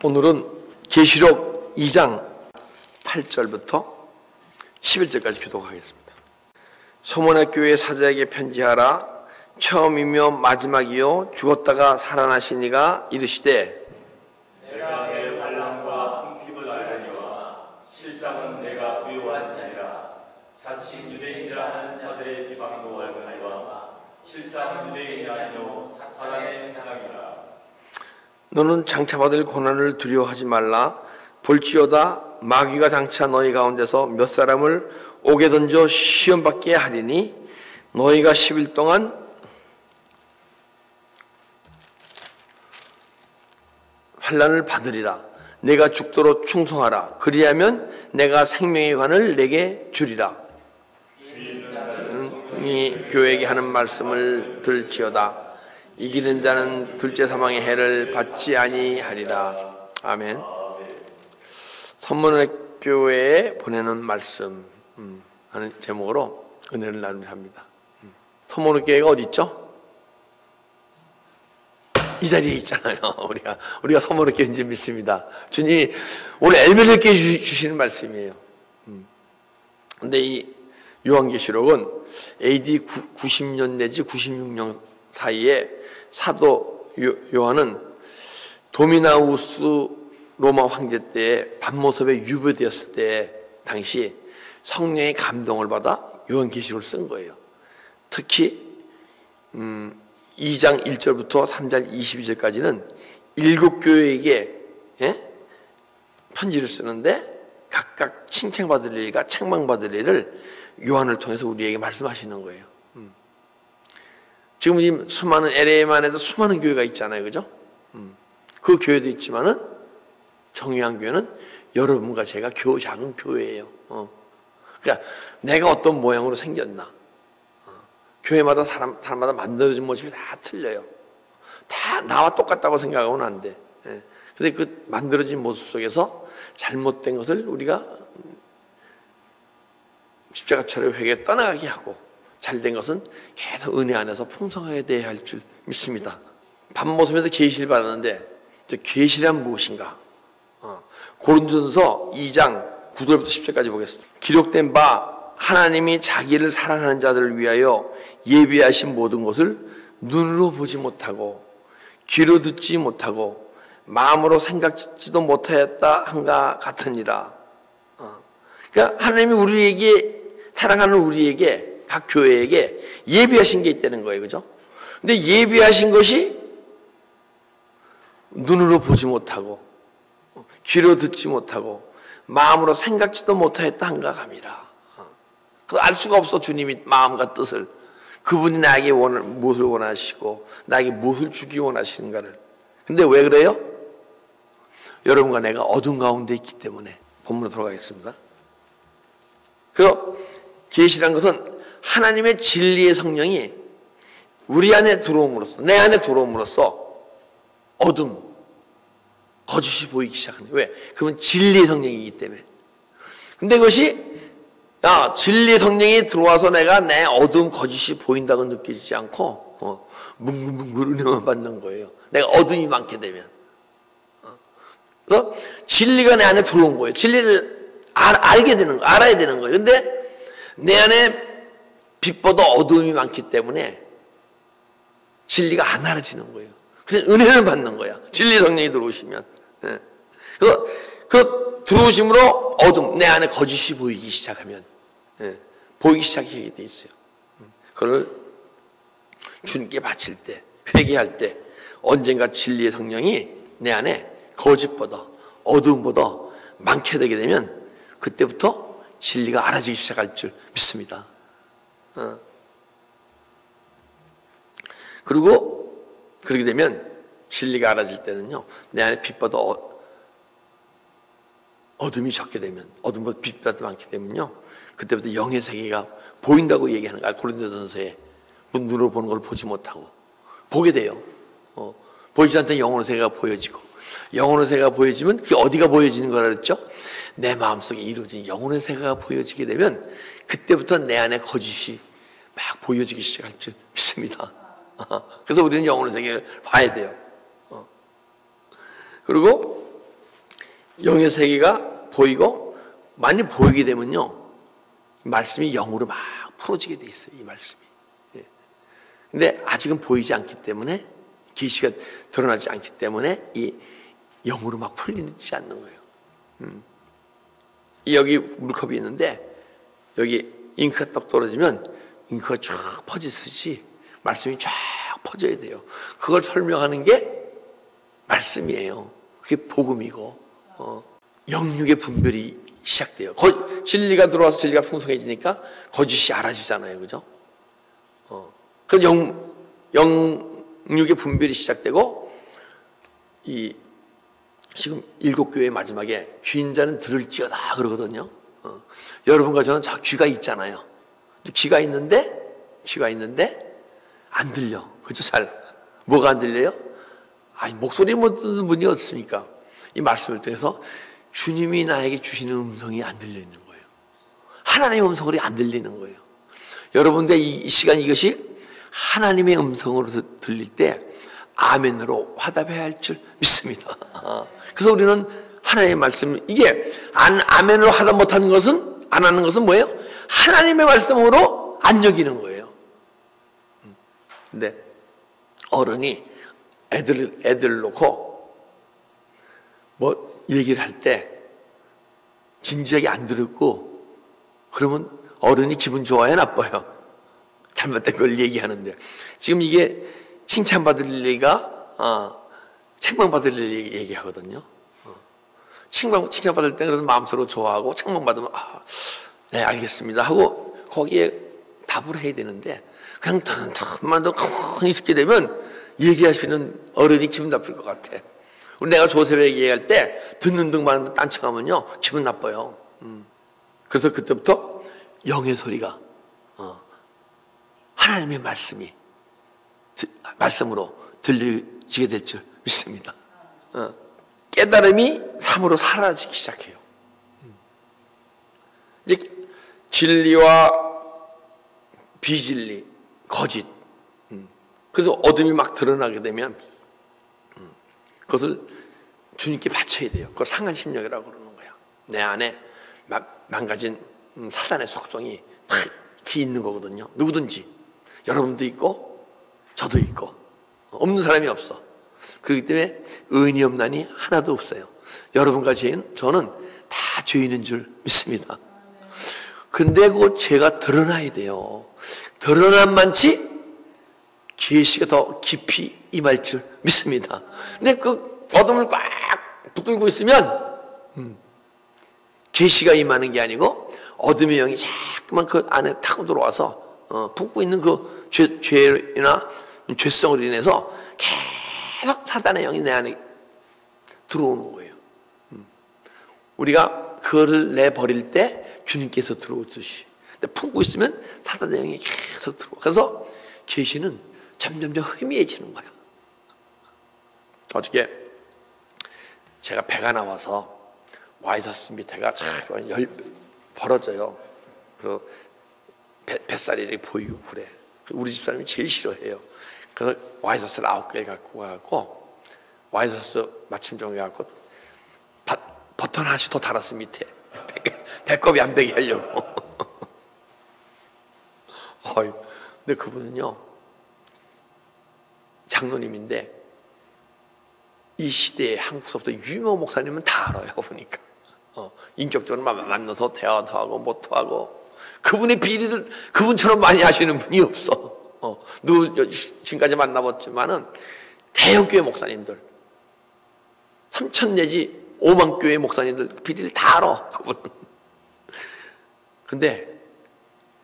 오늘은 계시록 2장 8절부터 11절까지 교독하겠습니다. 소문의 교회 사자에게 편지하라. 처음이며 마지막이요 죽었다가 살아나신 이가 이르시되 내가 내 환난과 궁핍을 알거니와 실상은 내가 부요한 자니라. 자칭 유대인이라 하는 자들의 비방도 알거니와 실상은 유대인이 아니요 사단의 향함이라. 너는 장차 받을 고난을 두려워하지 말라. 볼지어다 마귀가 장차 너희 가운데서 몇 사람을 옥에 던져 시험받게 하리니 너희가 10일 동안 환난을 받으리라. 내가 죽도록 충성하라. 그리하면 내가 생명의 관을 내게 주리라. 이 교회에게 하는 말씀을 들지어다. 이기는 자는 둘째 사망의 해를 받지 아니하리라. 아멘. 선문의 교회에 보내는 말씀 하는 제목으로 은혜를 나누려 합니다. 선문의 교회가 어디 있죠? 이 자리에 있잖아요. 우리가 선문의 교회인 줄 믿습니다. 주님이 오늘 엘베들께 주시는 말씀이에요. 근데 이 요한계시록은 AD 90년 내지 96년 사이에 사도 요한은 도미나우스 로마 황제 때 밤모습에 유배되었을 때 당시 성령의 감동을 받아 요한계시록을 쓴 거예요. 특히 2장 1절부터 3장 22절까지는 7교회에게 편지를 쓰는데 각각 칭찬받을 일과 책망받을 일을 요한을 통해서 우리에게 말씀하시는 거예요. 지금 이 수많은 LA만 해도 수많은 교회가 있잖아요. 그죠? 그 교회도 있지만은 정의한 교회는 여러분과 제가 작은 교회예요. 그러니까 내가 어떤 모양으로 생겼나. 교회마다 사람마다 만들어진 모습이 다 틀려요. 다 나와 똑같다고 생각하고는 안 돼. 근데 그 만들어진 모습 속에서 잘못된 것을 우리가 십자가처럼 회개에 떠나가게 하고 잘된 것은 계속 은혜 안에서 풍성하게 돼야 할 줄 믿습니다. 밤모습에서 계시를 받았는데 계시란 무엇인가? 고린도전서 2장 9절부터 10절까지 보겠습니다. 기록된 바 하나님이 자기를 사랑하는 자들을 위하여 예비하신 모든 것을 눈으로 보지 못하고 귀로 듣지 못하고 마음으로 생각지도 못하였다 한가 같으니라. 그러니까 하나님이 우리에게 사랑하는 우리에게 각 교회에게 예비하신 게 있다는 거예요. 그죠? 근데 예비하신 것이 눈으로 보지 못하고 귀로 듣지 못하고 마음으로 생각지도 못하였다 한가 감이라. 그 알 수가 없어. 주님이 마음과 뜻을. 그분이 나에게 무엇을 원하시고 나에게 무엇을 주기 원하시는가를. 근데 왜 그래요? 여러분과 내가 어둠 가운데 있기 때문에. 본문으로 돌아가겠습니다. 그래서 계시란 것은 하나님의 진리의 성령이 우리 안에 들어옴으로써, 내 안에 들어옴으로써 어둠, 거짓이 보이기 시작하는 거예요. 왜? 그건 진리의 성령이기 때문에. 근데 그것이 진리의 성령이 들어와서 내가 내 어두운 거짓이 보인다고 느끼지 않고 뭉글뭉글 은혜만 받는 거예요. 내가 어둠이 많게 되면. 그래서 진리가 내 안에 들어온 거예요. 진리를 알게 되는 거, 알아야 되는 거예요. 근데 내 안에 빛보다 어두움이 많기 때문에 진리가 안 알아지는 거예요. 그래서 은혜를 받는 거야. 진리의 성령이 들어오시면. 그래서 그 들어오심으로 어둠, 내 안에 거짓이 보이기 시작하면 보이기 시작하게 돼 있어요. 그걸 주님께 바칠 때, 회개할 때 언젠가 진리의 성령이 내 안에 거짓보다 어둠보다 많게 되게 되면 그때부터 진리가 알아지기 시작할 줄 믿습니다. 그리고 그렇게 되면 진리가 알아질 때는요, 내 안에 빛보다 어둠이 적게 되면, 어둠보다 빛보다 많게 되면요, 그때부터 영의 세계가 보인다고 얘기하는 거야. 고린도전서에 눈으로 보는 걸 보지 못하고 보게 돼요. 보이지 않던 영혼의 세계가 보여지고, 영혼의 세계가 보여지면 그게 어디가 보여지는 거라 그랬죠? 내 마음속에 이루어진 영혼의 세계가 보여지게 되면 그때부터 내 안에 거짓이 막 보여지기 시작할 줄 믿습니다. 그래서 우리는 영혼의 세계를 봐야 돼요. 그리고 영의 세계가 보이고, 많이 보이게 되면요, 말씀이 영으로 막 풀어지게 돼 있어요, 이 말씀이. 예. 근데 아직은 보이지 않기 때문에, 계시가 드러나지 않기 때문에 이 영으로 막 풀리지 않는 거예요. 여기 물컵이 있는데 여기 잉크가 딱 떨어지면 잉크가 쫙 퍼지듯이 말씀이 쫙 퍼져야 돼요. 그걸 설명하는 게 말씀이에요. 그게 복음이고, 영육의 분별이 시작돼요. 진리가 들어와서 진리가 풍성해지니까 거짓이 알아지잖아요, 그죠? 그 영육의 분별이 시작되고, 이 지금 7교회 마지막에 귀인 자는 들을지어다 그러거든요. 여러분과 저는 자 귀가 있잖아요. 귀가 있는데 안 들려. 그죠? 잘. 뭐가 안 들려요? 아니, 목소리 못 듣는 분이 없으니까. 이 말씀을 통해서 주님이 나에게 주시는 음성이 안 들리는 거예요. 하나님의 음성이 안 들리는 거예요. 여러분들 이 시간 이것이 하나님의 음성으로 들릴 때 아멘으로 화답해야 할 줄 믿습니다. 그래서 우리는 하나님의 말씀, 이게 아멘으로 화답 못하는 것은, 안 하는 것은 뭐예요? 하나님의 말씀으로 안 여기는 거예요. 근데 어른이 애들 놓고 뭐 얘기를 할 때 진지하게 안 들었고, 그러면 어른이 기분 좋아요, 나빠요? 잘못된 걸 얘기하는데. 지금 이게 칭찬받을 리가 책망받을 일 얘기하거든요. 칭찬받을 때 그래도 마음속으로 좋아하고, 책망받으면 네 알겠습니다 하고 거기에 답을 해야 되는데, 그냥 만 더 가만히 있게 되면 얘기하시는 어른이 기분 나쁠 것 같아. 내가 조셉에게 얘기할 때 듣는 둥만 딴청하면요 기분 나빠요. 그래서 그때부터 영의 소리가, 하나님의 말씀으로 들리게 될 줄 믿습니다. 깨달음이 삶으로 사라지기 시작해요. 이제 진리와 비진리, 거짓, 그래서 어둠이 막 드러나게 되면 그것을 주님께 바쳐야 돼요. 그걸 상한심령이라고 그러는 거야. 내 안에 망가진 사단의 속성이 다 있는 거거든요. 누구든지. 여러분도 있고 저도 있고 없는 사람이 없어. 그렇기 때문에 의인이 없나니 하나도 없어요. 여러분과 저는 다 죄인인 줄 믿습니다. 근데 그 죄가 드러나야 돼요. 드러난 만치 계시가 더 깊이 임할 줄 믿습니다. 근데 그 어둠을 꽉 붙들고 있으면 계시가 임하는 게 아니고 어둠의 영이 자꾸만 그 안에 타고 들어와서 품고 있는 그 죄나 죄성으로 인해서 계속 사단의 영이 내 안에 들어오는 거예요. 우리가 그거를 내버릴 때 주님께서 들어오듯이. 근데 품고 있으면 사단의 영이 계속 들어와. 그래서 계시는 점점점 희미해지는 거예요. 어저께 제가 배가 나와서 와이셔츠 밑에가 자꾸 벌어져요. 그래서 뱃살이 이렇게 보이고 그래. 우리 집사람이 제일 싫어해요. 그래서 와이셔츠를 9개 갖고 가고, 와이셔츠 맞춤 정해갖고 버튼 하나씩 더 달았어 밑에. 배꼽이 안 베게 하려고. 근데 그분은요 장로님인데 이 시대에 한국서부터 유명 목사님은 다 알아요. 보니까 인격적으로 만나서 대화도 하고 뭐도 하고, 그분의 비리를 그분처럼 많이 하시는 분이 없어. 지금까지 만나봤지만은 대형교회 목사님들 3천 내지 5만 교회 목사님들 비리를 다 알아, 그분은. 근데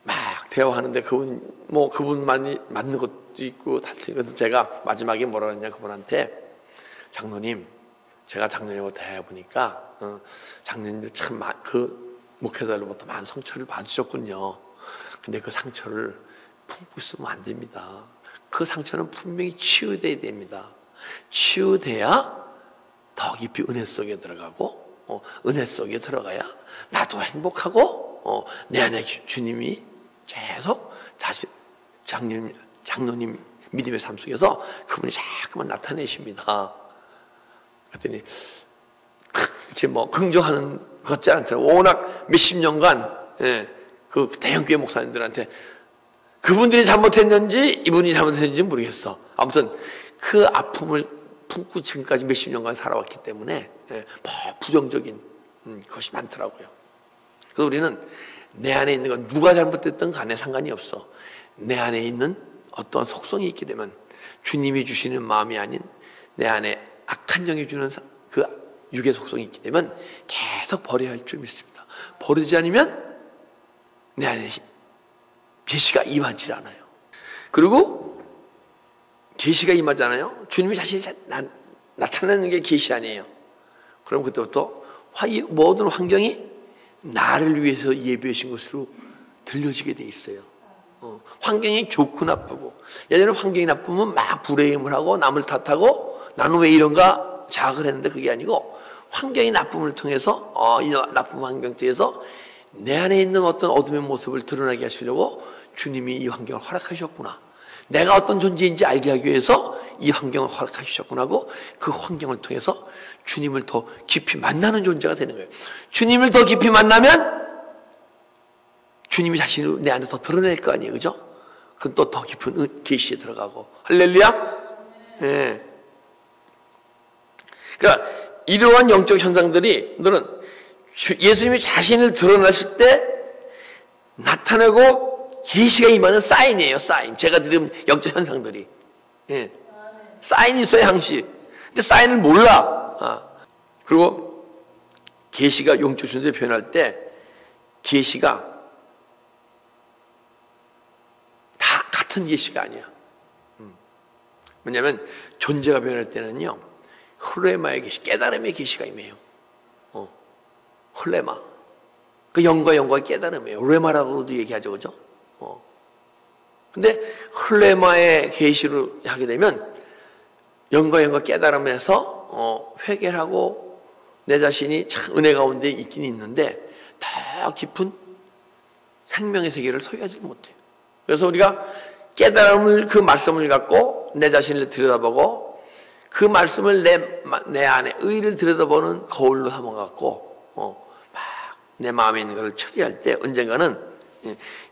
막 대화하는데 그분만이 맞는 것도 있고 다 틀린. 그래서 제가 마지막에 뭐라 그랬냐, 그분한테, 장로님, 제가 장로님하고 대해보니까 장로님들 참 그 목회자로부터 많은 상처를 받으셨군요. 근데 그 상처를 품고 있으면 안 됩니다. 그 상처는 분명히 치유돼야 됩니다. 치유돼야 더 깊이 은혜 속에 들어가고, 은혜 속에 들어가야 나도 행복하고, 내 안에 주님이 계속 다시 장로님 믿음의 삶 속에서 그분이 자꾸만 나타내십니다. 그랬더니 그렇게 뭐 긍정하는 것 같지 않더라고요. 워낙 몇십 년간 그 대형교회 목사님들한테 그분들이 잘못했는지 이분이 잘못했는지 모르겠어. 아무튼 그 아픔을 품고 지금까지 몇십 년간 살아왔기 때문에 뭐 부정적인 것이 많더라고요. 그래서 우리는 내 안에 있는 건 누가 잘못됐든 간에 상관이 없어. 내 안에 있는 어떤 속성이 있게 되면 주님이 주시는 마음이 아닌 내 안에 악한 영이 주는 그 육의 속성이 있게 되면 계속 버려야 할 줄 믿습니다. 버리지 않으면 내 안에 계시가 임하지 않아요. 그리고 계시가 임하지 않아요. 주님이 자신이 나타나는 게 계시 아니에요. 그럼 그때부터 모든 환경이 나를 위해서 예비하신 것으로 들려지게 돼 있어요. 환경이 좋고 나쁘고, 예전에 환경이 나쁘면 막 불행을 하고 남을 탓하고 나는 왜 이런가 자학을 했는데 그게 아니고 환경이 나쁨을 통해서 이 나쁜 환경 속에서 내 안에 있는 어떤 어둠의 모습을 드러나게 하시려고 주님이 이 환경을 허락하셨구나. 내가 어떤 존재인지 알게 하기 위해서 이 환경을 허락하셨구나 하고 그 환경을 통해서 주님을 더 깊이 만나는 존재가 되는 거예요. 주님을 더 깊이 만나면 주님이 자신을 내 안에 더 드러낼 거 아니에요. 그죠? 그럼 또 더 깊은 계시에 들어가고. 할렐루야? 예. 그러니까 이러한 영적 현상들이 너는 예수님이 자신을 드러나실 때 나타나고 계시가 임하는 사인이에요. 사인. 제가 드린 영적 현상들이. 예. 사인이 있어요. 항시. 근데 사인을 몰라. 그리고 계시가 영적 존재 표현할 때 계시가 다 같은 계시가 아니야. 왜냐하면 존재가 변할 때는요, 홀레마의 계시, 깨달음의 계시가 임해요. 홀레마. 그 영과 영과의 깨달음이에요. 레마라고도 얘기하죠, 그죠? 근데 홀레마의 계시를 하게 되면 영과 영과 깨달음에서 회개를 하고 내 자신이 참 은혜 가운데 있긴 있는데 더 깊은 생명의 세계를 소유하지 못해요. 그래서 우리가 깨달음을, 그 말씀을 갖고 내 자신을 들여다보고 그 말씀을 내 안에 의를 들여다보는 거울로 삼아갖고 막 내 마음에 있는 것을 처리할 때 언젠가는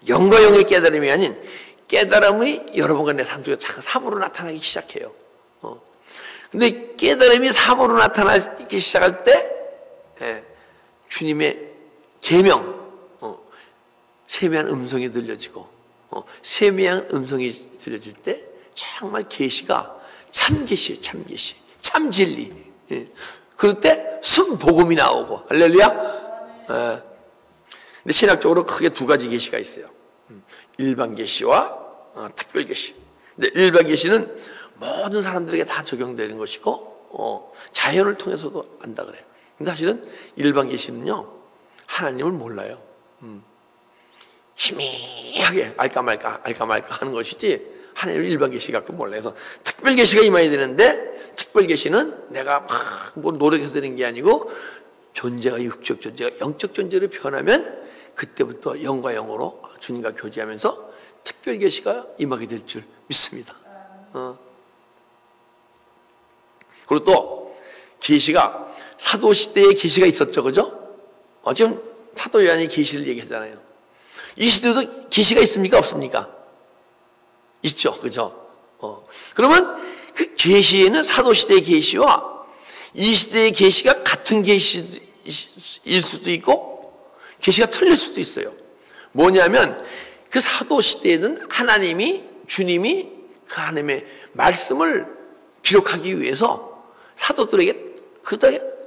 영과 영의 깨달음이 아닌 깨달음이 여러분과 내 삶 속에 삶으로 나타나기 시작해요. 근데 깨달음이 삶으로 나타나기 시작할 때 주님의 계명, 세미한 음성이 들려지고 세미한 음성이 들려질 때 정말 계시가 참 계시예요. 참 계시, 참 진리. 그럴 때 순복음이 나오고. 할렐루야. 근데 신학적으로 크게 두 가지 계시가 있어요. 일반 계시와 특별 계시. 근데 일반 계시는 모든 사람들에게 다 적용되는 것이고 자연을 통해서도 안다 그래요. 근데 사실은 일반 계시는요, 하나님을 몰라요. 희미하게 알까 말까 하는 것이지 하나님을 일반 계시 갖고 몰라요. 그래서 특별 계시가 임해야 되는데 특별 계시는 내가 막 뭐 노력해서 되는 게 아니고 존재가 육적 존재가 영적 존재로 표현하면 그때부터 영과 영으로 주님과 교제하면서 특별 계시가 임하게 될 줄 믿습니다. 그리고 또 계시가 사도 시대에 계시가 있었죠, 그죠? 지금 사도 요한이 계시를 얘기하잖아요. 이 시대도 계시가 있습니까, 없습니까? 있죠, 그죠? 그러면 그 계시에는 사도 시대의 계시와 이 시대의 계시가 같은 계시일 수도 있고 계시가 틀릴 수도 있어요. 뭐냐면 그 사도 시대에는 하나님이, 주님이 그 하나님의 말씀을 기록하기 위해서 사도들에게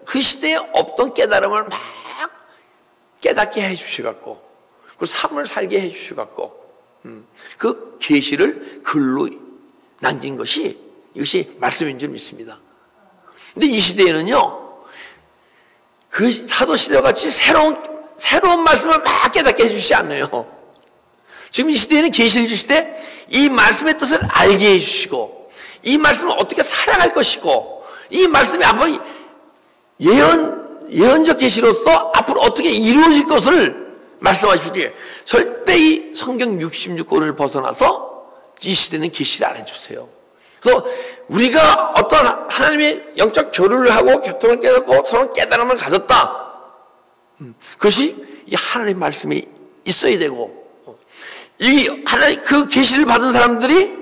그 시대에 없던 깨달음을 막 깨닫게 해주셔갖고 그 삶을 살게 해주셔갖고 그 계시를 글로 남긴 것이 이것이 말씀인 줄 믿습니다. 근데 이 시대에는요, 그 사도 시대와 같이 새로운 말씀을 막 깨닫게 해주시지 않아요. 지금 이 시대에는 계시를 주실 때 이 말씀의 뜻을 알게 해주시고 이 말씀을 어떻게 살아갈 것이고 이 말씀이 앞으로 예언적 계시로서 앞으로 어떻게 이루어질 것을 말씀하시지 절대 이 성경 66권을 벗어나서 이 시대는 계시를 안 해주세요. 그래서 우리가 어떤 하나님의 영적 교류를 하고 교통을 깨닫고 서로 깨달음을 가졌다. 그것이 이 하나님의 말씀이 있어야 되고, 이 하나님 그 계시를 받은 사람들이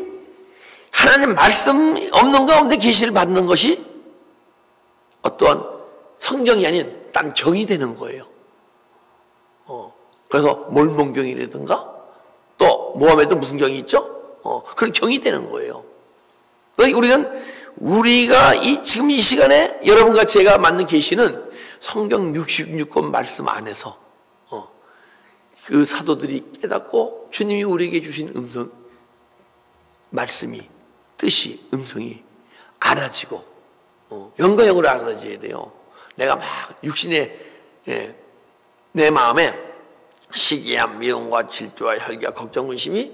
하나님 말씀 없는 가운데 계시를 받는 것이 어떠한 성경이 아닌 딴 경이 되는 거예요. 그래서 몰몬경이라든가 또 모함에도 무슨 경이 있죠? 그런 경이 되는 거예요. 그러니까 우리가 지금 이 시간에 여러분과 제가 맞는 계시는 성경 66권 말씀 안에서 그 사도들이 깨닫고 주님이 우리에게 주신 음성, 말씀이, 뜻이, 음성이 알아지고 영과 영으로 알아져야 돼요. 내가 막 육신의 내 마음에 시기와 미움과 질투와 혈기와 걱정, 근심이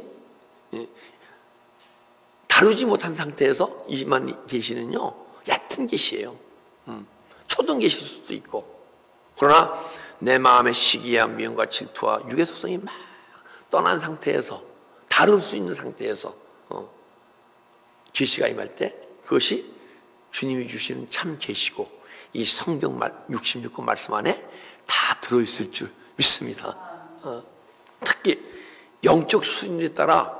다루지 못한 상태에서 이만 계시는요 얕은 계시예요. 초등 계실 수도 있고, 그러나 내 마음의 시기와 미움과 질투와 육의 속성이 막 떠난 상태에서, 다룰 수 있는 상태에서 계시가 임할 때 그것이 주님이 주시는 참 계시고 이 성경 66권 말씀 안에 다 들어있을 줄 믿습니다. 특히 영적 수준에 따라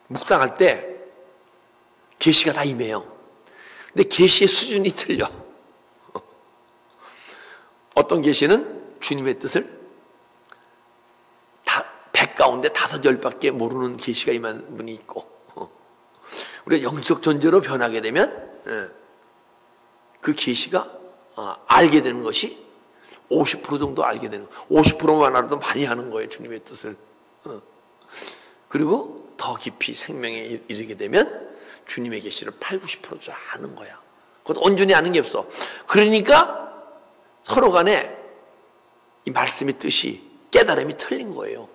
묵상할 때 계시가 다 임해요. 근데 계시의 수준이 틀려. 어떤 계시는 주님의 뜻을 100 가운데 5, 10밖에 모르는 계시가 임한 분이 있고, 우리가 영적 존재로 변하게 되면 그 계시가 알게 되는 것이 50% 정도 알게 되는, 50%만 알아도 많이 하는 거예요, 주님의 뜻을. 그리고 더 깊이 생명에 이르게 되면 주님의 계시를 8, 90% 아는 거야. 그것도 온전히 아는 게 없어. 그러니까 서로 간에 이 말씀의 뜻이, 깨달음이 틀린 거예요.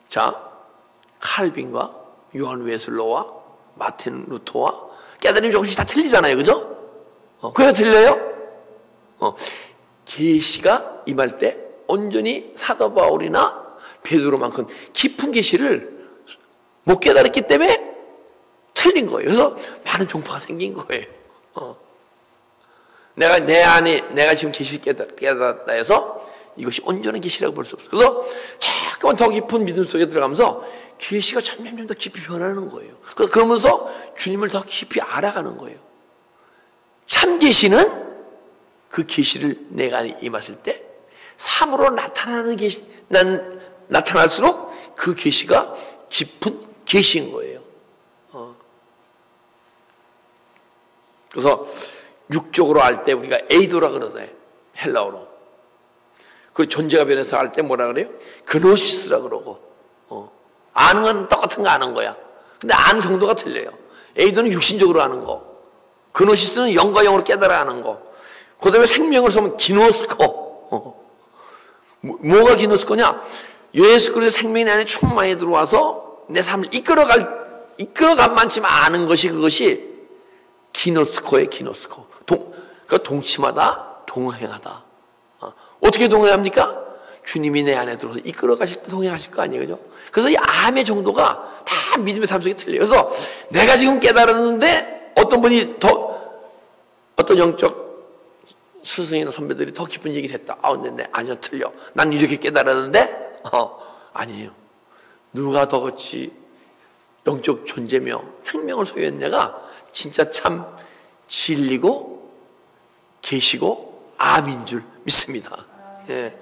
자, 칼빈과 요한 웨슬로와 마틴 루터와 깨달음이 조금씩 다 틀리잖아요, 그죠? 그게 틀려요? 계시가 임할 때 온전히 사도 바울이나 베드로만큼 깊은 계시를 못 깨달았기 때문에 틀린 거예요. 그래서 많은 종파가 생긴 거예요. 내가 지금 계시를 깨달았다 해서 이것이 온전한 계시라고 볼 수 없어요. 그래서 자꾸만 더 깊은 믿음 속에 들어가면서 계시가 점점 더 깊이 변하는 거예요. 그러면서 주님을 더 깊이 알아가는 거예요. 참 계시는 그 계시를 내가 임했을 때 참으로 나타나는 계시, 나타날수록 그 계시가 깊은 계시인 거예요. 그래서 육적으로 알 때 우리가 에이도라 그러잖아요, 헬라어로. 그 존재가 변해서 알 때 뭐라 그래요? 그노시스라 그러고. 아는 건 똑같은 거 아는 거야. 근데 아는 정도가 틀려요. 에이도는 육신적으로 아는 거, 그노시스는 영과 영으로 깨달아 아는 거. 그 다음에 생명을 쓰면 기노스코. 뭐가 기노스코냐? 예수 그리스도의 생명이 안에 충만히 들어와서 내 삶을 이끌어간만큼 아는 것이, 그것이 기노스코예요, 기노스코. 그러니까 동침하다, 동행하다. 어떻게 동행합니까? 주님이 내 안에 들어서 이끌어 가실 때 동행하실 거 아니에요, 그죠? 그래서 이 암의 정도가 다 믿음의 삶 속에 틀려요. 그래서 내가 지금 깨달았는데 어떤 분이 어떤 영적 스승이나 선배들이 더 깊은 얘기를 했다. 근데 아니요, 틀려. 난 이렇게 깨달았는데, 아니에요. 누가 더 같이 영적 존재며 생명을 소유했냐가 진짜 참 진리고 계시고 암인 줄 믿습니다. 예.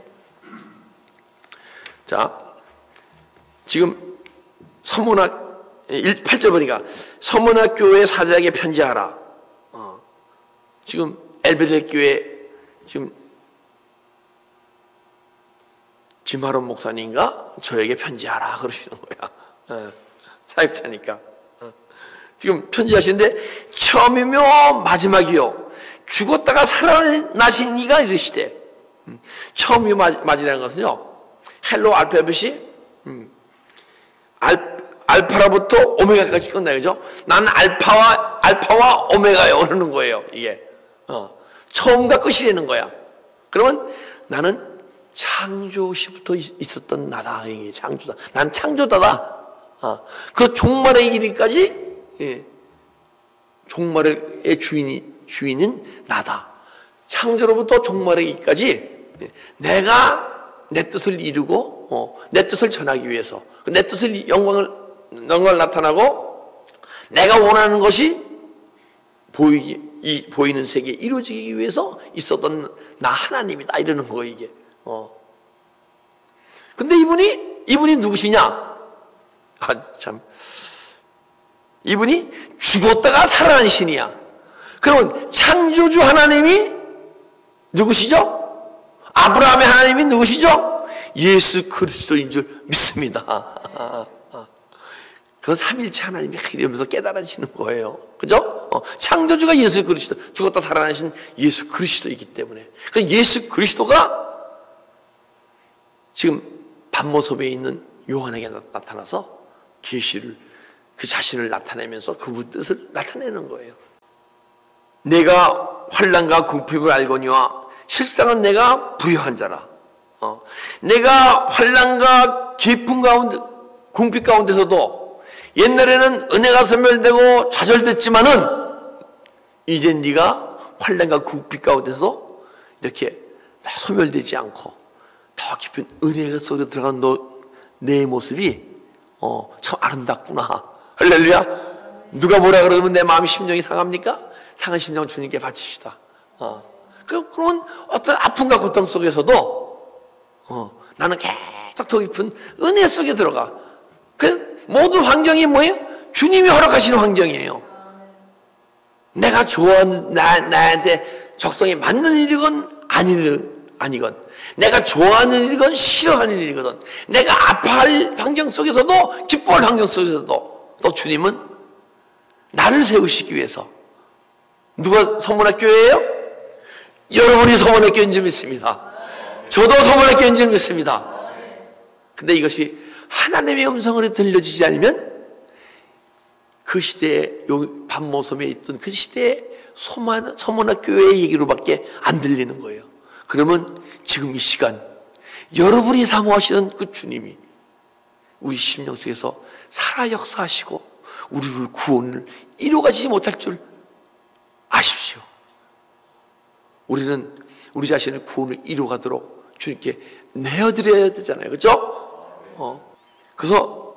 자, 지금 서문학 8절 보니까 서문학 교회 사자에게 편지하라. 지금 엘베델 교회 지금 지마론 목사님과 저에게 편지하라 그러시는 거야. 사역자니까. 지금 편지하시는데 처음이며 마지막이요 죽었다가 살아나신 이가 이르시되, 처음이요 마지막이라는 것은요 헬로 알파벳이 알파로부터 오메가까지 끝나요, 그죠? 나는 알파와 오메가요 그러는 거예요. 이게 처음과 끝이 되는 거야. 그러면 나는 창조 시부터 있었던 나다. 이게 창조다. 난 창조다다. 그 종말에 이르기까지 종말의 주인은 나다. 창조로부터 종말에까지 내가 내 뜻을 이루고 내 뜻을 전하기 위해서, 내 뜻을 영광을 나타나고 내가 원하는 것이 보이는 세계에 이루어지기 위해서 있었던 나 하나님이다, 이러는 거 이게. 근데 이분이 누구시냐? 참, 이분이 죽었다가 살아난 신이야. 그러면 창조주 하나님이 누구시죠? 아브라함의 하나님이 누구시죠? 예수 그리스도인 줄 믿습니다. 그건 삼일체 하나님이 이러면서 깨달아지는 거예요. 그죠? 창조주가 예수 그리스도, 죽었다 살아나신 예수 그리스도이기 때문에. 그 예수 그리스도가 지금 반모섬에 있는 요한에게 나타나서 계시를, 그 자신을 나타내면서 그분 뜻을 나타내는 거예요. 내가 환난과 궁핍을 알거니와 실상은 내가 부요한 자라. 내가 환난과 깊은 가운데, 궁핍 가운데서도 옛날에는 은혜가 소멸되고 좌절됐지만은 이제 네가 환난과 궁핍 가운데서 이렇게 소멸되지 않고 더 깊은 은혜가 속에 들어간 내 모습이 참 아름답구나. 할렐루야. 누가 뭐라 그러면 내 마음이 심령이 상합니까? 상한 심령 주님께 바칩시다. 그러면 어떤 아픔과 고통 속에서도 나는 계속 더 깊은 은혜 속에 들어가. 그 모든 환경이 뭐예요? 주님이 허락하시는 환경이에요. 내가 좋아하는, 나한테 적성에 맞는 일이건 아니건, 내가 좋아하는 일이건 싫어하는 일이거든, 내가 아파할 환경 속에서도 기뻐할 환경 속에서도 또 주님은 나를 세우시기 위해서. 누가 서문학교예요? 여러분이 서문학교인 줄 믿습니다. 저도 서문학교인 줄 믿습니다. 근데 이것이 하나님의 음성으로 들려지지 않으면 그 시대에 반모섬에 있던 그 시대의 서문학교의 얘기로밖에 안 들리는 거예요. 그러면 지금 이 시간 여러분이 사모하시는 그 주님이 우리 심령 속에서 살아 역사하시고 우리를 구원을 이루어가지 못할 줄 아십시오. 우리는 우리 자신의 구원을 이루어가도록 주님께 내어드려야 되잖아요. 그렇죠? 그래서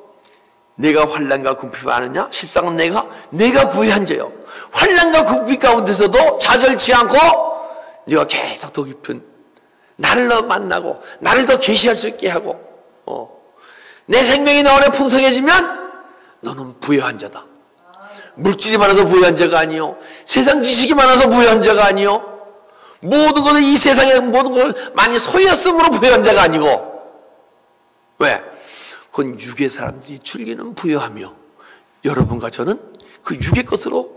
내가 환난과 궁핍을 아느냐? 실상은 내가 부유한 자요. 환난과 궁핍 가운데서도 좌절치 않고 네가 계속 더 깊은 나를 더 만나고 나를 더 계시할 수 있게 하고 내 생명이 너 안에 풍성해지면 너는 부유한 자다. 물질이 많아서 부유한 자가 아니요, 세상 지식이 많아서 부유한 자가 아니요, 모든 것을 이 세상의 모든 것을 많이 소유했으므로 부유한 자가 아니고. 왜? 그건 육의 사람들이 즐기는 부유하며 여러분과 저는 그 육의 것으로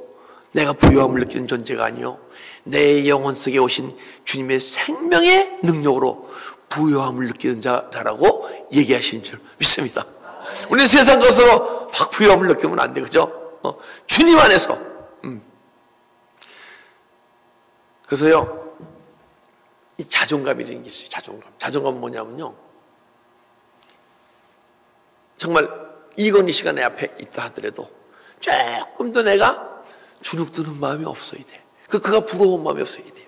내가 부유함을 느끼는 존재가 아니요, 내 영혼 속에 오신 주님의 생명의 능력으로 부유함을 느끼는 자라고 얘기하신 줄 믿습니다. 우리는 세상 것으로 막 부유함을 느끼면 안 돼. 그죠? 주님 안에서. 그래서요, 이 자존감이라는 게 있어요. 자존감은 뭐냐면요, 정말 이건희 씨가 내 앞에 있다 하더라도 조금 더 내가 주눅드는 마음이 없어야 돼. 그가 부러운 마음이 없어야 돼요.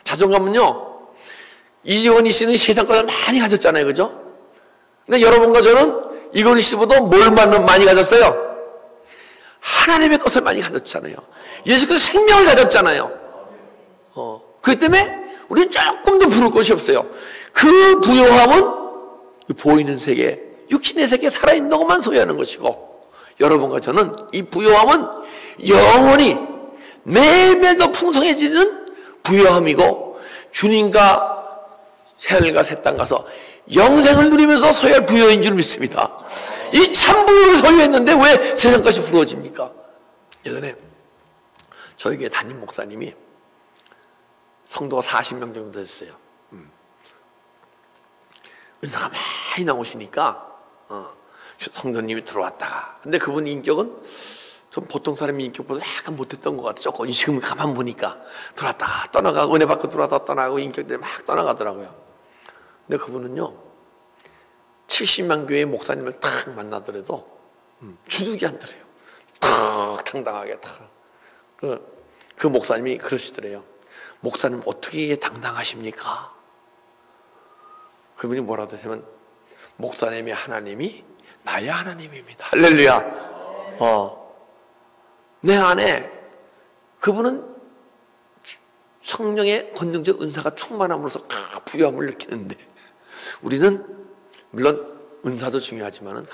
자존감은요, 이건희 씨는 세상 것을 많이 가졌잖아요. 그죠? 근데 여러분과 저는 이건희 씨보다 뭘 많이 가졌어요? 하나님의 것을 많이 가졌잖아요. 예수께서 생명을 가졌잖아요. 그렇기 때문에 우리는 조금 더 부러울 것이 없어요. 그 부요함은 보이는 세계, 육신의 세계에 살아있는 것만 소유하는 것이고, 여러분과 저는 이 부요함은 영원히 매일매일 더 풍성해지는 부요함이고, 주님과 새하늘과 새 땅 가서 영생을 누리면서 소유할 부요인 줄 믿습니다. 이 참 부요를 소유했는데 왜 세상까지 부러워집니까? 예전에 저희 교회 담임 목사님이 성도가 40명 정도 됐어요. 은사가 많이 나오시니까 성도님이 들어왔다가, 근데 그분 인격은 좀 보통 사람의 인격보다 약간 못했던 것 같아요. 조금 지금 가만 보니까 들어왔다가 떠나가고, 은혜 받고 들어왔다 떠나고 인격들이 막 떠나가더라고요. 근데 그분은요, 70만 교회의 목사님을 탁 만나더라도 주눅이 안 들어요. 탁 당당하게 탁. 그 목사님이 그러시더래요. 목사님 어떻게 당당하십니까? 그분이 뭐라고 하냐면 목사님의 하나님이 나의 하나님입니다. 할렐루야. 내 안에 그분은 성령의 권능적 은사가 충만함으로써 부유함을 느끼는데, 우리는 물론 은사도 중요하지만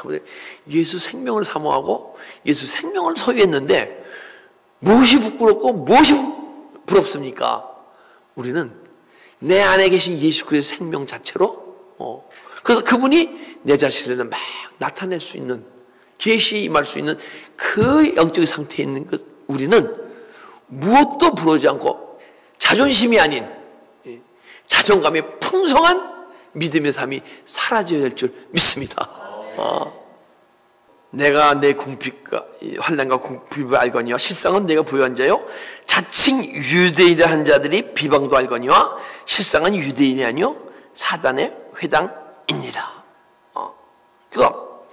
예수 생명을 사모하고 예수 생명을 소유했는데 무엇이 부끄럽고 무엇이 부럽습니까? 우리는 내 안에 계신 예수 그리스도의 생명 자체로 그래서 그분이 내 자신을 막 나타낼 수 있는, 계시에 임할 수 있는 그 영적인 상태에 있는 것, 우리는 무엇도 부러지 않고 자존심이 아닌 자존감이 풍성한 믿음의 삶이 사라져야 될 줄 믿습니다. 내가 내 궁핍과 환난과 궁핍을 알거니와 실상은 내가 부유한 자요 자칭 유대인이라 한 자들이 비방도 알거니와 실상은 유대인이 아니요 사단의 회당이니라. 그래서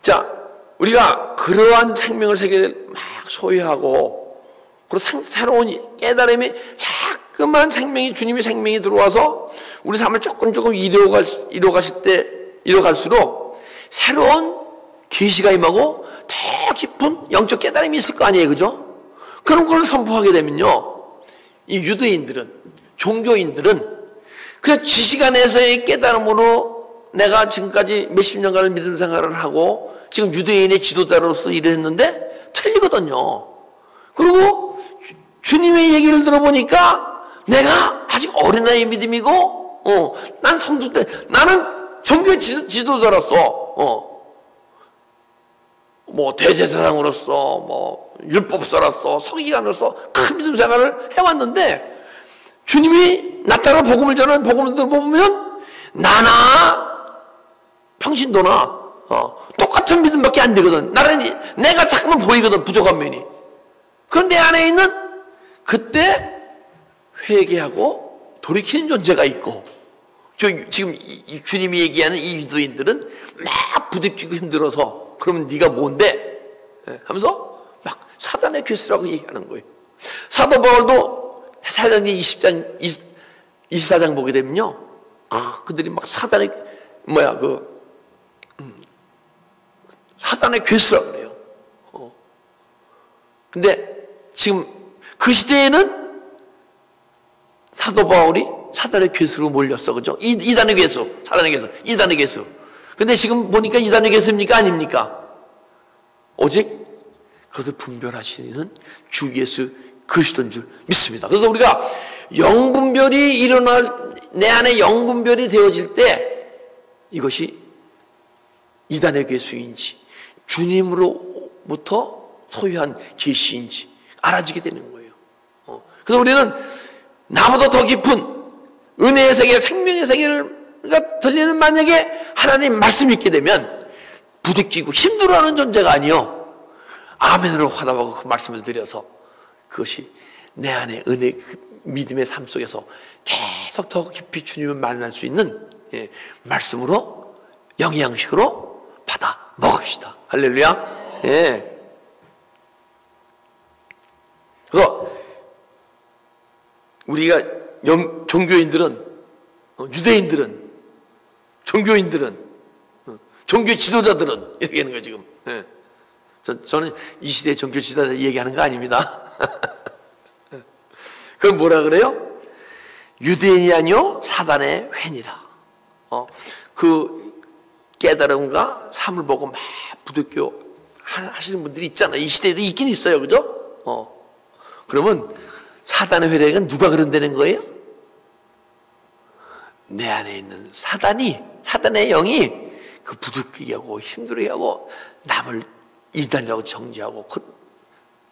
자, 우리가 그러한 생명을 세계를 막 소유하고, 그리고 새로운 깨달음이 자꾸만 주님의 생명이 들어와서 우리 삶을 조금 이뤄갈수록 새로운 계시가 임하고 더 깊은 영적 깨달음이 있을 거 아니에요, 그죠? 그런 걸 선포하게 되면요, 이 유대인들은, 종교인들은 그냥 지식 안에서의 깨달음으로 내가 지금까지 몇십 년간 믿음 생활을 하고 지금 유대인의 지도자로서 일을 했는데 틀리거든요. 그리고 주님의 얘기를 들어보니까 내가 아직 어린아이의 믿음이고, 난 성도 때, 나는 종교의 지도자로서, 대제사장으로서, 율법사로서, 서기관으로서 큰 믿음 생활을 해왔는데, 주님이 나타나 복음을 전하는 복음을 들어보면, 나나, 평신도나, 똑같은 믿음밖에 안 되거든. 내가 자꾸만 보이거든, 부족한 면이. 그런 내 안에 있는, 그때 회개하고 돌이키는 존재가 있고, 지금 주님이 얘기하는 이 유대인들은 막 부딪히고 힘들어서, 그러면 네가 뭔데? 하면서 막 사단의 괴수라고 얘기하는 거예요. 사도 바울도 사도행전 24장 보게 되면요, 그들이 막 사단의 사단의 괴수라고 그래요. 근데 지금 그 시대에는 사도 바울이 사단의 괴수로 몰렸어, 그죠? 이단의 괴수, 사단의 괴수, 이단의 괴수. 근데 지금 보니까 이단의 괴수입니까? 아닙니까? 오직 그것을 분별하시는 주 예수 그리스도인 줄 믿습니다. 그래서 우리가 영분별이 내 안에 영분별이 되어질 때 이것이 이단의 괴수인지 주님으로부터 소유한 계시인지 알아지게 되는 거예요. 그래서 우리는 나보다 더 깊은 은혜의 세계, 생명의 세계가 들리는, 만약에 하나님 말씀이 있게 되면 부딪히고 힘들어하는 존재가 아니요, 아멘으로 화답하고 그 말씀을 드려서 그것이 내 안에 은혜, 믿음의 삶 속에서 계속 더 깊이 주님을 만날 수 있는 말씀으로, 영양식으로 받아 먹읍시다. 할렐루야. 예. 그래서 우리가 종교인들은, 유대인들은, 종교인들은, 종교 지도자들은 이렇게 하는 거예요, 지금. 예. 저는 이 시대의 종교 지도자 얘기하는 거 아닙니다. 그럼 뭐라 그래요? 유대인이 아니요 사단의 회니라. 그 깨달음과 삶을 보고 막 부득교 하시는 분들이 있잖아요. 이 시대에도 있긴 있어요, 그죠? 그러면 사단의 회라는 누가 그런다는 거예요? 내 안에 있는 사단의 영이 그 부득이게 하고 힘들게 하고 남을 이단이라고 정죄하고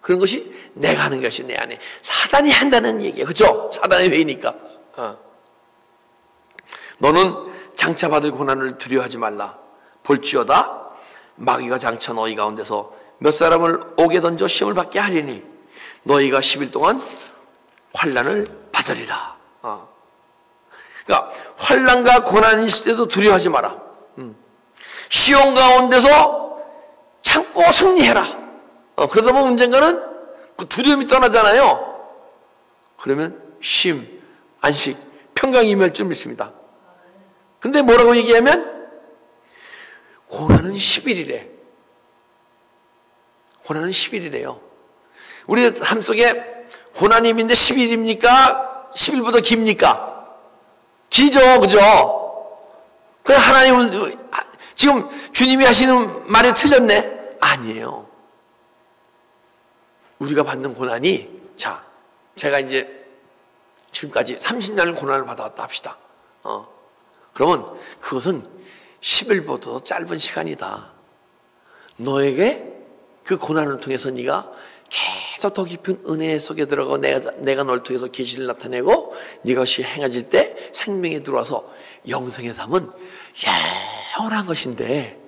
그런 것이 내가 하는 것이 내 안에 사단이 한다는 얘기예요. 그렇죠? 사단의 회의니까. 너는 장차받을 고난을 두려워하지 말라. 볼지어다 마귀가 장차 너희 가운데서 몇 사람을 옥에 던져 시험을 받게 하리니 너희가 10일 동안 환난을 받으리라. 그러니까 환난과 고난이 있을 때도 두려워하지 마라. 시험 가운데서 참고 승리해라. 그러다 보면 언젠가는 그 두려움이 떠나잖아요. 그러면 쉼, 안식, 평강이 임할 줄 믿습니다. 근데 뭐라고 얘기하면 고난은 10일이래. 고난은 10일이래요. 우리 삶 속에 고난이 있는데 10일입니까? 10일보다 깁니까? 기죠, 그죠? 그래, 하나님은 지금 주님이 하시는 말이 틀렸네? 아니에요. 우리가 받는 고난이, 자, 제가 이제 지금까지 30년을 고난을 받아왔다 합시다. 그러면 그것은 10일보다도 짧은 시간이다. 너에게 그 고난을 통해서 네가 계속 더 깊은 은혜 속에 들어가고 내가 널 통해서 계시를 나타내고 이것이 행해질 때 생명에 들어와서 영생의 삶은 영원한 것인데,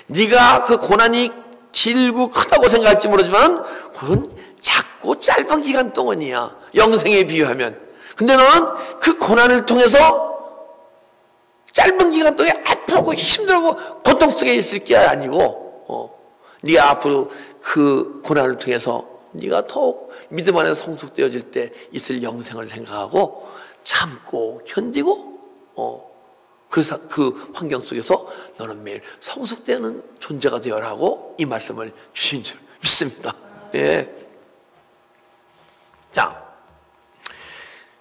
네가 그 고난이 길고 크다고 생각할지 모르지만 그건 작고 짧은 기간 동안이야, 영생에 비유하면. 근데 너는 그 고난을 통해서 짧은 기간 동안에 아프고 힘들고 고통 속에 있을 게 아니고, 네가 앞으로 그 고난을 통해서 네가 더욱 믿음 안에 성숙되어질 때 있을 영생을 생각하고 참고 견디고, 그래서 그 환경 속에서 너는 매일 성숙되는 존재가 되어라고 이 말씀을 주신 줄 믿습니다. 예. 자,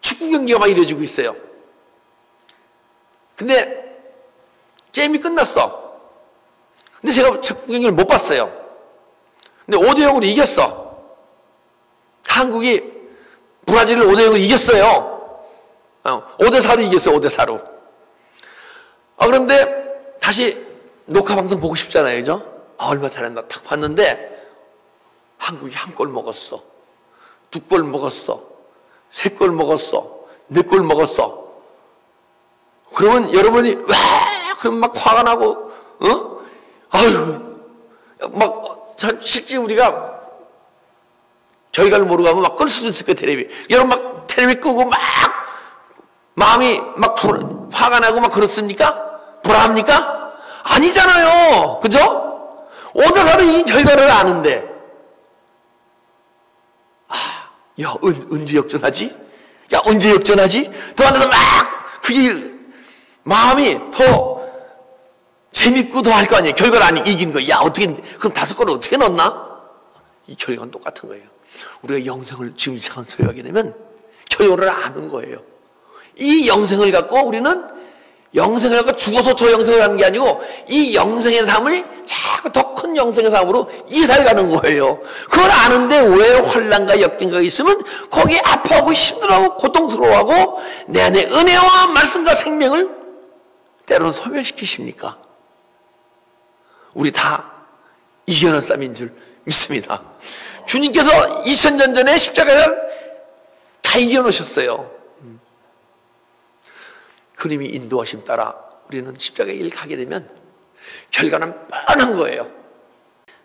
축구 경기가 막 이루어지고 있어요. 근데 게임이 끝났어. 근데 제가 축구 경기를 못 봤어요. 근데 5대0으로 이겼어. 한국이 브라질을 5대0으로 이겼어요. 5대4로 이겼어요. 5대4로. 그런데 다시 녹화방송 보고 싶잖아요, 그죠? 얼마 잘했나 딱 봤는데 한국이 1골 먹었어, 2골 먹었어, 3골 먹었어, 4골 먹었어. 그러면 여러분이 와, 그럼 막 화가 나고, 아유, 막 실제 우리가 결과를 모르고 하면 막 끌 수도 있을 거예요, 텔레비. 여러분 막 텔레비 끄고 막 마음이 막 화가 나고 막 그렇습니까? 불안합니까? 아니잖아요. 그죠? 5대4로 이 결과를 아는데, 야, 언제 역전하지? 야, 언제 역전하지? 또 안에서 막, 그게, 마음이 더 재밌고 더 할 거 아니에요. 결과를 안 이긴 거. 야, 어떻게, 그럼 5골을 어떻게 넣었나? 이 결과는 똑같은 거예요. 우리가 영생을 지금 시간 소유하게 되면 결과를 아는 거예요. 이 영생을 갖고 우리는 영생을 갖고 죽어서 저 영생을 하는 게 아니고 이 영생의 삶을 자꾸 더 큰 영생의 삶으로 이사를 가는 거예요. 그걸 아는데 왜 환난과 역경가 있으면 거기에 아파하고 힘들어하고 고통스러워하고 내 안에 은혜와 말씀과 생명을 때로는 소멸시키십니까? 우리 다 이겨낸 싸움인 줄 믿습니다. 주님께서 2000년 전에 십자가에서 다 이겨놓으셨어요. 그님이 인도하심 따라 우리는 십자가의 길 가게 되면 결과는 뻔한 거예요.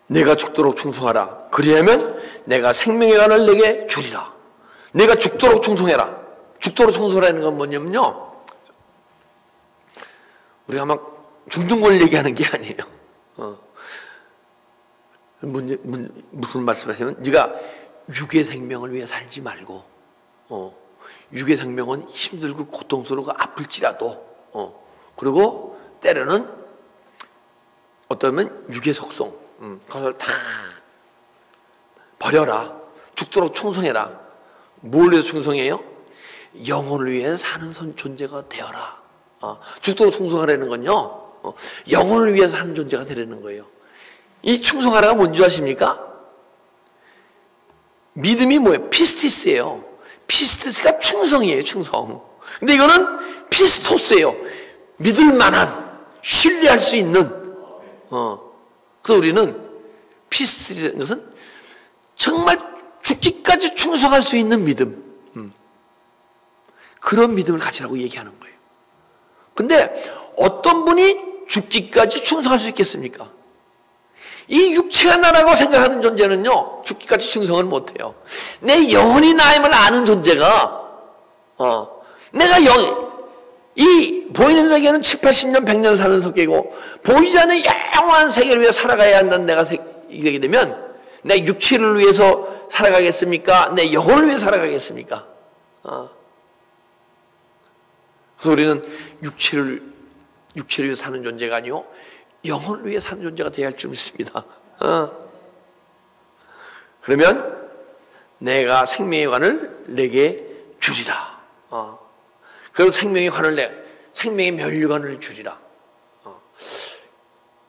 내가 죽도록 충성하라. 그리하면 내가 생명의 간을 내게 주리라. 내가 죽도록 충성해라. 죽도록 충성하라는 건 뭐냐면요, 우리가 막 죽는 걸 얘기하는 게 아니에요. 무슨 말씀하시면, 네가 육의 생명을 위해 살지 말고, 육의 생명은 힘들고 고통스럽고 아플지라도, 그리고 때로는 어떠면 육의 속성, 그것을 다 버려라. 죽도록 충성해라. 뭘 위해서 충성해요? 영혼을 위해 사는 존재가 되어라. 죽도록 충성하라는 건요, 영혼을 위해서 사는 존재가 되라는 거예요. 이 충성하라가 뭔지 아십니까? 믿음이 뭐예요? 피스티스예요. 피스티스가 충성이에요, 충성. 근데 이거는 피스토스예요. 믿을 만한, 신뢰할 수 있는. 그래서 우리는 피스티라는 것은 정말 죽기까지 충성할 수 있는 믿음. 그런 믿음을 가지라고 얘기하는 거예요. 근데 어떤 분이 죽기까지 충성할 수 있겠습니까? 이 육체가 나라고 생각하는 존재는요, 죽기까지 충성을 못해요. 내 영혼이 나임을 아는 존재가, 내가 이 보이는 세계는 7, 80년, 100년 사는 세계고, 보이지 않는 영원한 세계를 위해 살아가야 한다는 내가 이게 되면, 내 육체를 위해서 살아가겠습니까? 내 영혼을 위해 살아가겠습니까? 그래서 우리는 육체를 위해 사는 존재가 아니고 영혼을 위해 사는 존재가 되어야 할 줄 믿습니다. 그러면 내가 생명의 관을 내게 주리라. 그리고 생명의 관을 생명의 면류관을 주리라.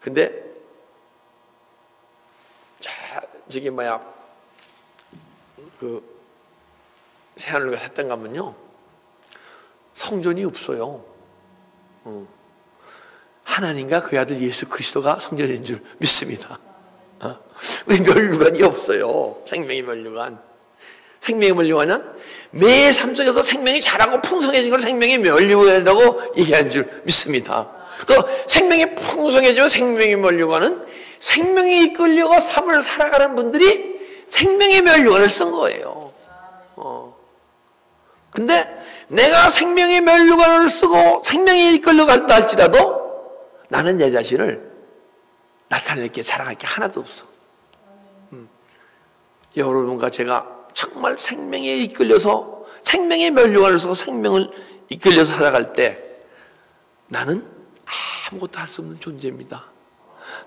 근데 저기 새하늘과 새 땅 가면요 성전이 없어요. 하나님과 그 아들 예수 그리스도가 성전인 줄 믿습니다. 우리 면류관이 없어요. 생명의 면류관. 생명의 면류관은 매 삶 속에서 생명이 자라고 풍성해진 걸 생명의 면류관이라고 얘기하는 줄 믿습니다. 그 생명이 풍성해지면 생명의 면류관은 생명이 이끌려고 삶을 살아가는 분들이 생명의 면류관을 쓴 거예요. 근데 내가 생명의 면류관을 쓰고 생명이 이끌려간다 할지라도 나는 내 자신을 나타낼 게 자랑할 게 하나도 없어. 여러분과 제가 정말 생명에 이끌려서 생명의 면류관을 쓰고 생명을 이끌려서 살아갈 때 나는 아무것도 할 수 없는 존재입니다.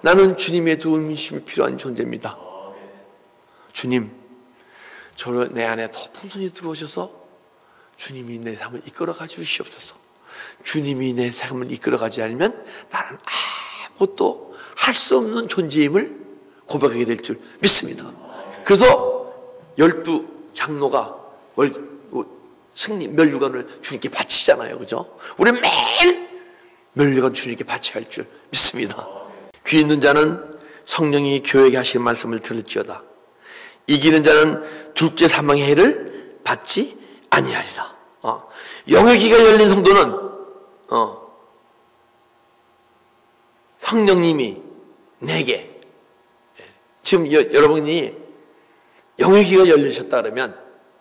나는 주님의 도우심이 필요한 존재입니다. 주님, 저를 내 안에 더 풍성히 들어오셔서 주님이 내 삶을 이끌어가 주시옵소서. 주님이 내 삶을 이끌어가지 않으면 나는 아무것도 할 수 없는 존재임을 고백하게 될 줄 믿습니다. 그래서 12 장로가 승리 면류관을 주님께 바치잖아요. 그죠? 우리 매일 면류관 주님께 바쳐야 할 줄 믿습니다. 귀 있는 자는 성령이 교회에게 하시는 말씀을 들을지어다. 이기는 자는 둘째 사망의 해를 받지 아니하리라. 영의 귀가 열린 성도는 성령님이 내게 지금 여러분이 영의 귀가 열리셨다 그러면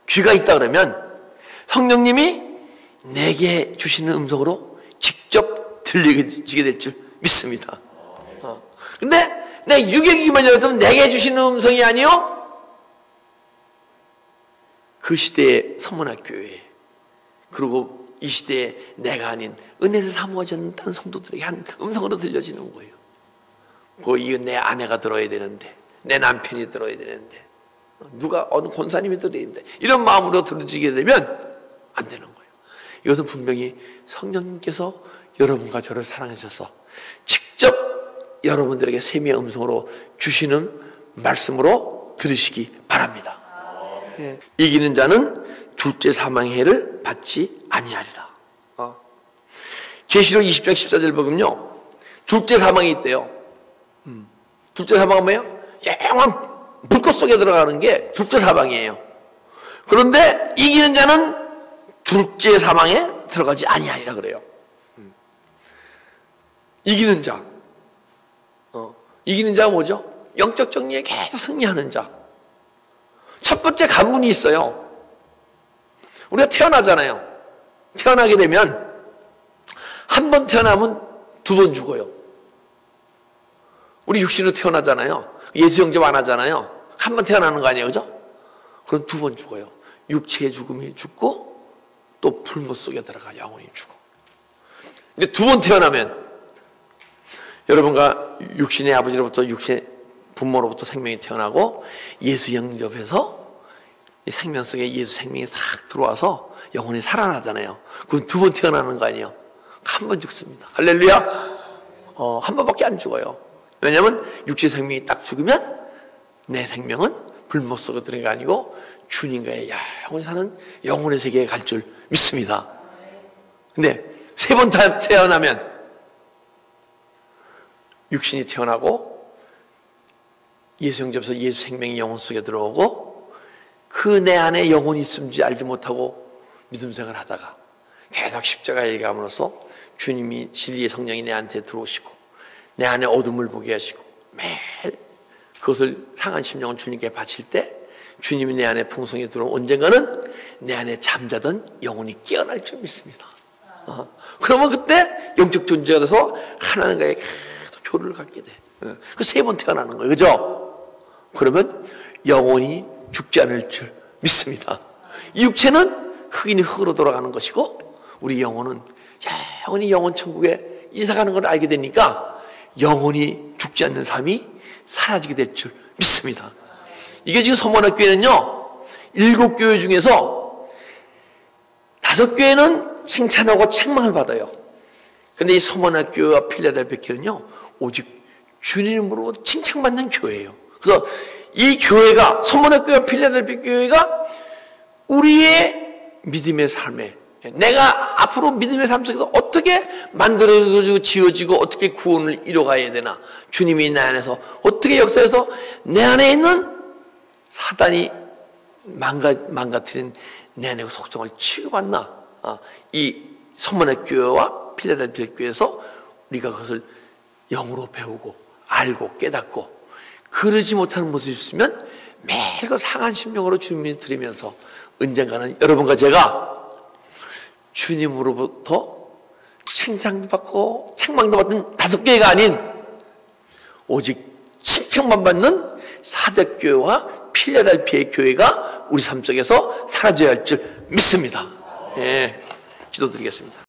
귀가 있다 그러면 성령님이 내게 주시는 음성으로 직접 들리게 될 줄 믿습니다. 근데 내 육의 귀만 열렸다면 내게 주시는 음성이 아니요 그 시대의 서문학교회 그리고 이 시대에 내가 아닌 은혜를 사모하지 않는 다른 성도들에게 한 음성으로 들려지는 거예요. 이거 내 아내가 들어야 되는데 내 남편이 들어야 되는데 누가 어느 권사님이 들어야 되는데 이런 마음으로 들어지게 되면 안 되는 거예요. 이것은 분명히 성령님께서 여러분과 저를 사랑하셔서 직접 여러분들에게 세미의 음성으로 주시는 말씀으로 들으시기 바랍니다. 이기는 자는 둘째 사망의 해를 받지 아니하리라. 계시록 20장 14절 보면요 둘째 사망이 있대요. 둘째 사망은 뭐예요? 영원 불꽃 속에 들어가는 게 둘째 사망이에요. 그런데 이기는 자는 둘째 사망에 들어가지 아니하리라 그래요. 이기는 자. 이기는 자가 뭐죠? 영적 정리에 계속 승리하는 자. 첫 번째 관문이 있어요. 우리가 태어나잖아요. 태어나게 되면 한 번 태어나면 2번 죽어요. 우리 육신으로 태어나잖아요. 예수 영접 안 하잖아요. 한 번 태어나는 거 아니에요, 그죠? 그럼 2번 죽어요. 육체의 죽음이 죽고 또 불못 속에 들어가 영혼이 죽어. 근데 2번 태어나면 여러분과 육신의 아버지로부터 육신의 부모로부터 생명이 태어나고 예수 영접해서 이 생명 속에 예수 생명이 싹 들어와서 영혼이 살아나잖아요. 그럼 2번 태어나는 거 아니에요? 한 번 죽습니다. 할렐루야. 한 번밖에 안 죽어요. 왜냐하면 육체 생명이 딱 죽으면 내 생명은 불못 속에 들어간 게 아니고 주님과의 영원히 사는 영혼의 세계에 갈 줄 믿습니다. 근데 3번 태어나면 육신이 태어나고 예수 영접해서 예수 생명이 영혼 속에 들어오고 그 내 안에 영혼이 있음지 알지 못하고 믿음 생활을 하다가 계속 십자가에 감으로써 주님이 진리의 성령이 내한테 들어오시고 내 안에 어둠을 보게 하시고 매일 그것을 상한 심령을 주님께 바칠 때 주님이 내 안에 풍성히 들어오면 언젠가는 내 안에 잠자던 영혼이 깨어날 줄 믿습니다. 그러면 그때 영적 존재가 돼서 하나님과의 계속 교류를 갖게 돼. 그 3번 태어나는 거예요. 그죠? 그러면 영혼이 죽지 않을 줄 믿습니다. 이 육체는 흑인이 흑으로 돌아가는 것이고 우리 영혼은 영원히 영원 천국에 이사가는 걸 알게 되니까 영혼이 죽지 않는 삶이 사라지게 될 줄 믿습니다. 이게 지금 서문학교회는요 7교회 중에서 5교회는 칭찬하고 책망을 받아요. 근데 이 서문학교회와 필라델피아 교회는요 오직 주님으로 칭찬받는 교회예요. 그래서 이 교회가 서문학교회와 필라델피아 교회가 우리의 믿음의 삶에 내가 앞으로 믿음의 삶 속에서 어떻게 만들어지고 지어지고 어떻게 구원을 이뤄가야 되나, 주님이 내 안에서 어떻게 역사해서 내 안에 있는 사단이 망가뜨린 내 안의 속성을 치유받나, 이 서문의 교회와 필라델피아 교회에서 우리가 그것을 영으로 배우고 알고 깨닫고 그러지 못하는 모습이 있으면 매일 그 상한 심령으로 주님을 드리면서 언젠가는 여러분과 제가 주님으로부터 칭찬도 받고 책망도 받는 5교회가 아닌 오직 칭찬만 받는 사대교회와 필라델피아 교회가 우리 삶 속에서 사라져야 할 줄 믿습니다. 예, 기도드리겠습니다.